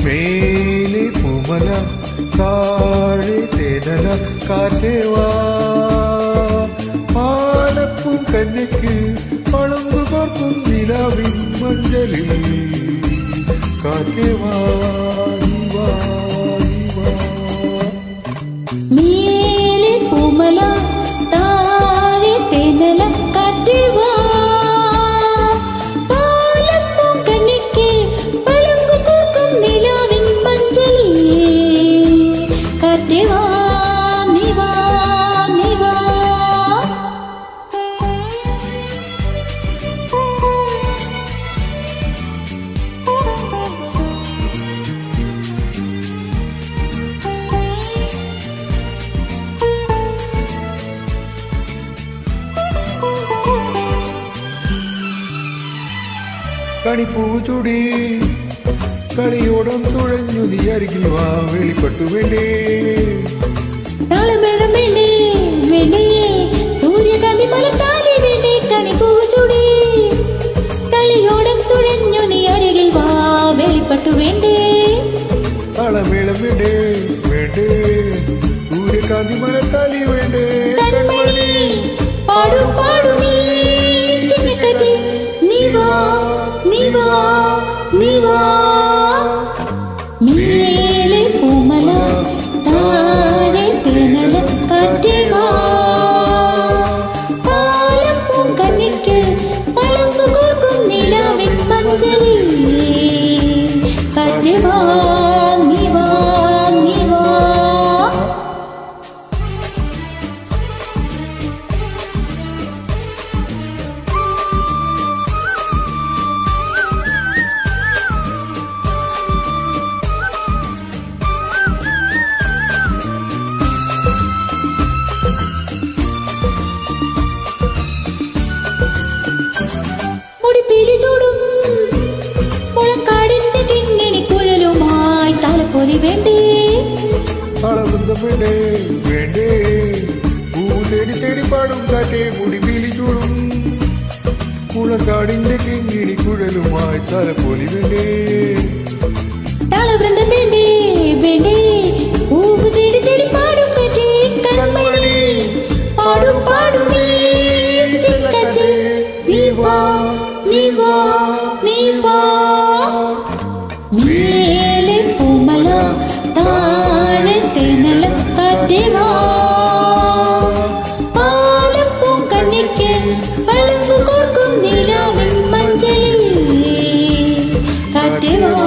മേലെ പൂമല താഴെ തേനല കാറ്റേവാ പാലപ്പും കന്യക്ക് പളമ്പു കോർക്കും നിലാവിൻ മഞ്ചലിൽ കാറ്റേവാ മേലെ പൂമല താഴെ തേനല കാറ്റേവാ പാലപ്പും കന്യക്ക് പളങ്കു കോർക്കും നിലാവിൻ മഞ്ചലിൽ കാറ്റേവാ നീവാ നീവാ. കണിപ്പൂവ് ചൂടി കളിയോടം തുഴഞ്ഞു നീ അരികിൽ വാ വെളിപ്പെട്ടു വേണ്ടേ താളമേളം വേണ്ടേ വേണ്ടേ സൂര്യകാന്തി മലർത്താലി വേണ്ടേ കണിപ്പൂവ് ചൂടി കളിയോടം തുഴഞ്ഞു നീ അരികിൽ വാ വെളിപ്പെട്ടു വേണ്ടേ താളമേളം വേണ്ടേ വേണ്ടേ സൂര്യകാന്തി മലർത്താലി വേണ്ടേ കൺമണി പാടു പാടു നീ ചിന്നക്കട്ടി നീ വാ നീ വാ നീ വാ. മേലെ പൂമല താഴെ തേനല കാറ്റേവാ പാലപ്പും കന്യക്ക് പളങ്കു കോർക്കും നിലാവിൻ മഞ്ചലിൽ കാറ്റേവാ നീ വാ നീ വാ. മുടിപ്പീലി ചൂടും മുളക്കാടിന്റെ കിങ്ങിണി കുഴലുമായി താലപ്പൊലി വേണ്ടേ താളവൃന്ദം വേണ്ടേ വേണ്ടേ പൂ തേടി തേടി പാടും കാറ്റേ മുടിപീലി ചൂടും മുളക്കാടിന്റെ കിങ്ങിണി കുഴലുമായി തലപ്പൊലി വേണ്ടേ താളവൃന്ദം വേണ്ടേ വേണ്ടേ പൂവ് തേടി തേടി പാടും കാറ്റേ കൺമണി പാടു പാടു നീ ചിന്നക്കട്ടി നീ വാ നീ വാ നീ വാ. മേലെ പൂമല താഴെ തേനല കാറ്റേവാ പാലപ്പും കന്യക്ക് പളങ്കു കോർക്കും നിലാവിൻ മഞ്ചലിൽ കാറ്റേവാ